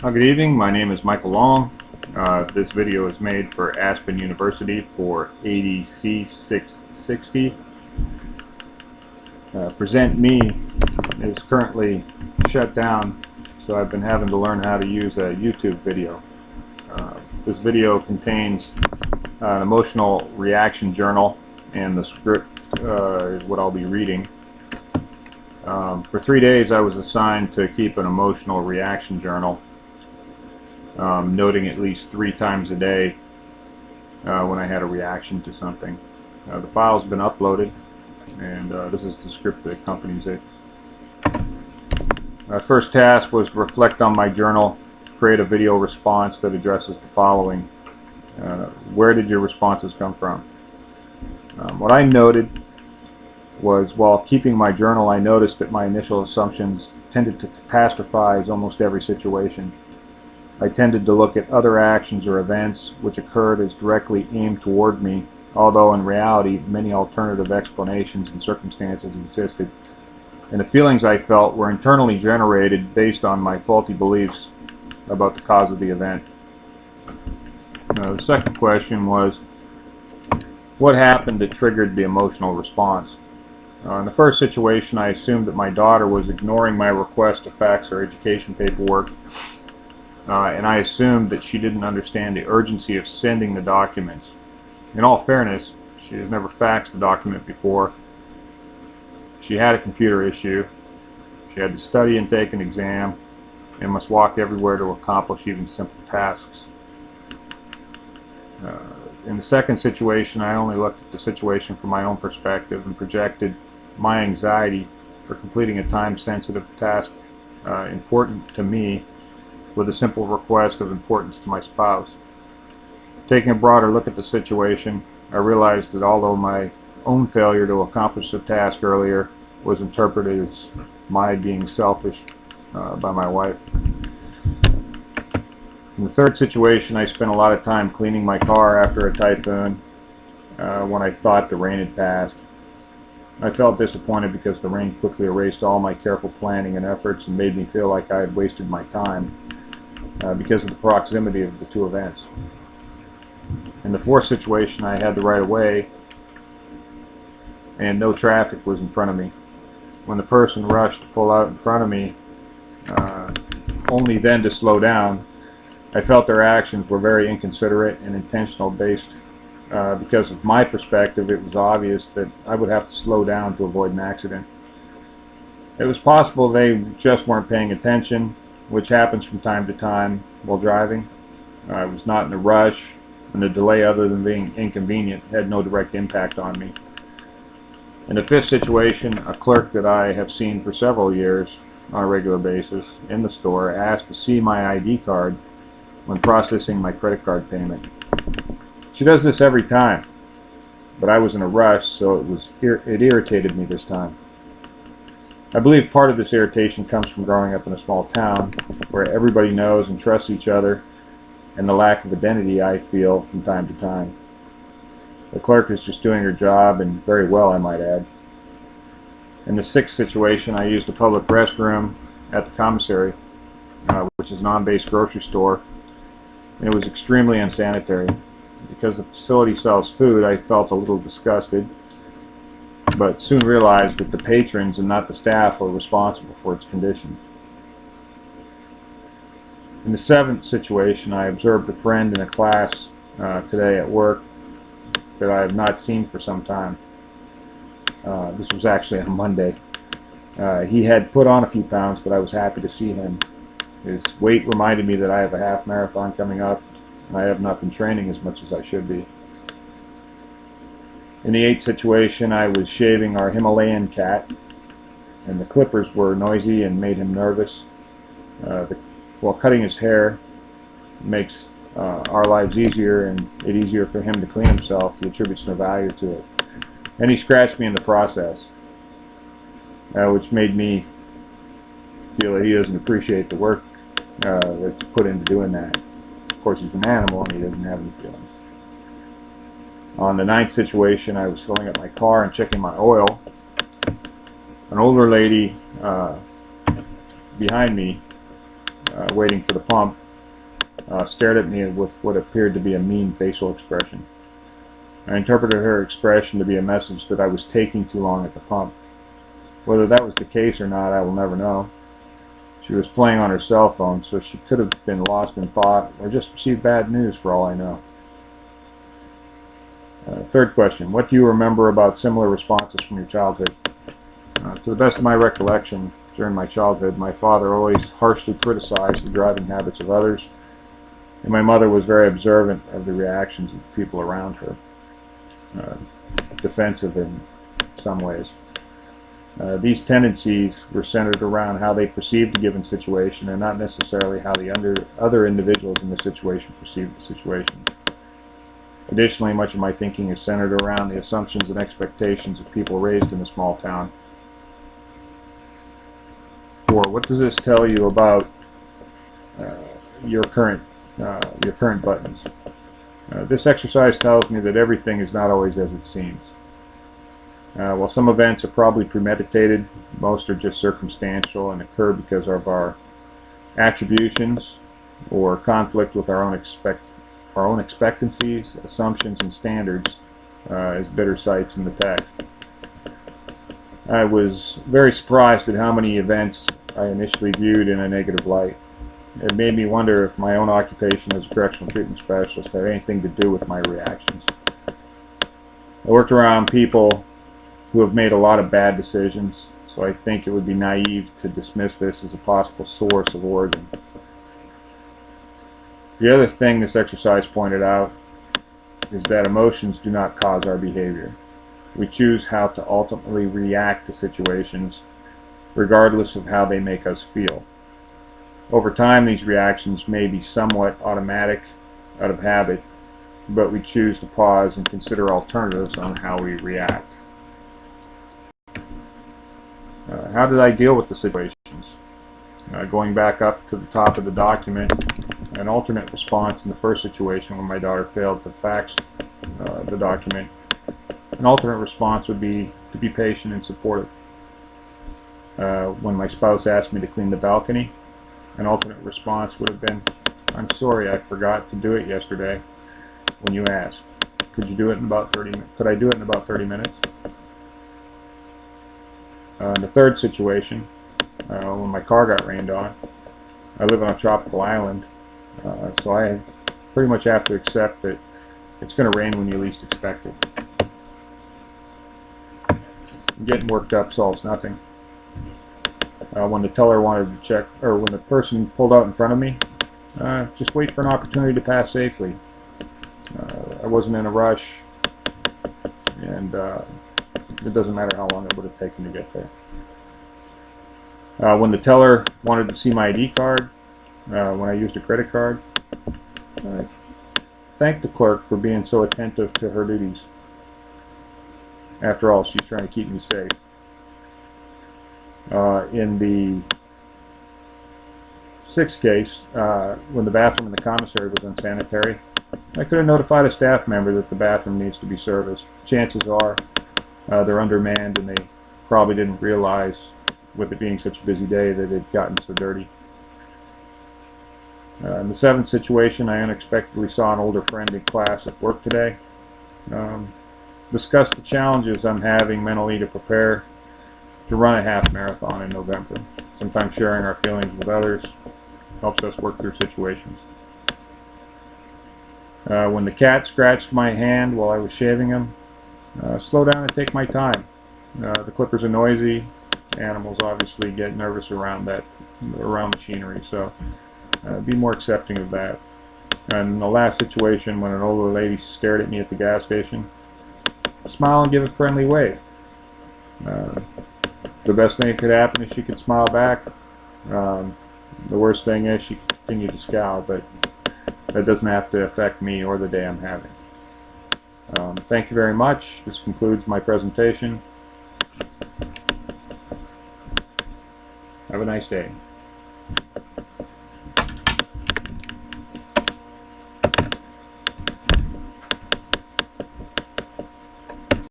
Good evening, my name is Michael Long. This video is made for Aspen University for ADC660. Present Me is currently shut down, so I've been having to learn how to use a YouTube video. This video contains an emotional reaction journal, and the script is what I'll be reading. For 3 days I was assigned to keep an emotional reaction journal, noting at least 3 times a day when I had a reaction to something. The file's been uploaded, and this is the script that accompanies it. My first task was to reflect on my journal, create a video response that addresses the following. Where did your responses come from? What I noted was, while keeping my journal, I noticed that my initial assumptions tended to catastrophize almost every situation. I tended to look at other actions or events which occurred as directly aimed toward me, although in reality many alternative explanations and circumstances existed, and the feelings I felt were internally generated based on my faulty beliefs about the cause of the event. The second question was, what happened that triggered the emotional response? In the first situation, I assumed that my daughter was ignoring my request to fax her education paperwork, and I assumed that she didn't understand the urgency of sending the documents. In all fairness, she has never faxed a document before. She had a computer issue. She had to study and take an exam, and must walk everywhere to accomplish even simple tasks. In the second situation, I only looked at the situation from my own perspective and projected my anxiety for completing a time-sensitive task important to me with a simple request of importance to my spouse. Taking a broader look at the situation, I realized that although my own failure to accomplish the task earlier was interpreted as my being selfish by my wife. In the third situation, I spent a lot of time cleaning my car after a typhoon when I thought the rain had passed. I felt disappointed because the rain quickly erased all my careful planning and efforts and made me feel like I had wasted my time because of the proximity of the two events. In the fourth situation, I had the right of way and no traffic was in front of me. When the person rushed to pull out in front of me, only then to slow down, I felt their actions were very inconsiderate and intentional based because of my perspective. It was obvious that I would have to slow down to avoid an accident. It was possible they just weren't paying attention, which happens from time to time while driving. I was not in a rush, and the delay, other than being inconvenient, had no direct impact on me. In the fifth situation, a clerk that I have seen for several years on a regular basis in the store asked to see my ID card when processing my credit card payment. She does this every time, but I was in a rush, so it irritated me this time. I believe part of this irritation comes from growing up in a small town where everybody knows and trusts each other, and the lack of identity I feel from time to time. The clerk is just doing her job, and very well, I might add. In the sixth situation, I used a public restroom at the commissary, which is an on-base grocery store, and it was extremely unsanitary. Because the facility sells food, I felt a little disgusted, but soon realized that the patrons and not the staff were responsible for its condition. In the seventh situation, I observed a friend in a class today at work that I have not seen for some time. This was actually on Monday. He had put on a few pounds, but I was happy to see him. His weight reminded me that I have a half marathon coming up, and I have not been training as much as I should be. In the eighth situation, I was shaving our Himalayan cat, and the clippers were noisy and made him nervous. While cutting his hair makes our lives easier and it easier for him to clean himself, he attributes no value to it. And he scratched me in the process, which made me feel that he doesn't appreciate the work that's put into doing that. Of course, he's an animal and he doesn't have any feelings. On the ninth situation, I was filling up my car and checking my oil. An older lady behind me waiting for the pump, stared at me with what appeared to be a mean facial expression. I interpreted her expression to be a message that I was taking too long at the pump. Whether that was the case or not, I will never know. She was playing on her cell phone, so she could have been lost in thought or just received bad news for all I know. Third question, what do you remember about similar responses from your childhood? To the best of my recollection, during my childhood, my father always harshly criticized the driving habits of others, and my mother was very observant of the reactions of the people around her, defensive in some ways. These tendencies were centered around how they perceived a given situation and not necessarily how the other individuals in the situation perceived the situation. Additionally, much of my thinking is centered around the assumptions and expectations of people raised in a small town. 4. What does this tell you about your current buttons? This exercise tells me that everything is not always as it seems. While some events are probably premeditated, most are just circumstantial and occur because of our attributions or conflict with our own expectancies, assumptions, and standards as bitter sights in the text. I was very surprised at how many events I initially viewed in a negative light. It made me wonder if my own occupation as a correctional treatment specialist had anything to do with my reactions. I worked around people who have made a lot of bad decisions, so I think it would be naive to dismiss this as a possible source of origin. The other thing this exercise pointed out is that emotions do not cause our behavior. We choose how to ultimately react to situations, regardless of how they make us feel. Over time, these reactions may be somewhat automatic, out of habit, but we choose to pause and consider alternatives on how we react. How did I deal with the situations? Going back up to the top of the document, an alternate response in the first situation when my daughter failed to fax the document. An alternate response would be to be patient and supportive. When my spouse asked me to clean the balcony, an alternate response would have been, "I'm sorry, I forgot to do it yesterday when you asked. Could I do it in about 30 minutes?" In the third situation, when my car got rained on, I live on a tropical island, so I pretty much have to accept that it's going to rain when you least expect it. Getting worked up solves nothing. When the teller wanted to check, or when the person pulled out in front of me, just wait for an opportunity to pass safely. I wasn't in a rush, and it doesn't matter how long it would have taken to get there. When the teller wanted to see my ID card, when I used a credit card, I thanked the clerk for being so attentive to her duties. After all, she's trying to keep me safe. In the sixth case, when the bathroom in the commissary was unsanitary, I could have notified a staff member that the bathroom needs to be serviced. Chances are they're undermanned and they probably didn't realize, with it being such a busy day, that it had gotten so dirty. In the seventh situation, I unexpectedly saw an older friend in class at work today. Discussed the challenges I'm having mentally to prepare to run a half marathon in November. Sometimes sharing our feelings with others helps us work through situations. When the cat scratched my hand while I was shaving him, slow down and take my time. The clippers are noisy. Animals obviously get nervous around machinery, so be more accepting of that. And in the last situation, when an older lady stared at me at the gas station, smile and give a friendly wave. The best thing that could happen is she could smile back. The worst thing is she could continue to scowl, but that doesn't have to affect me or the day I'm having. Thank you very much. This concludes my presentation. Have a nice day.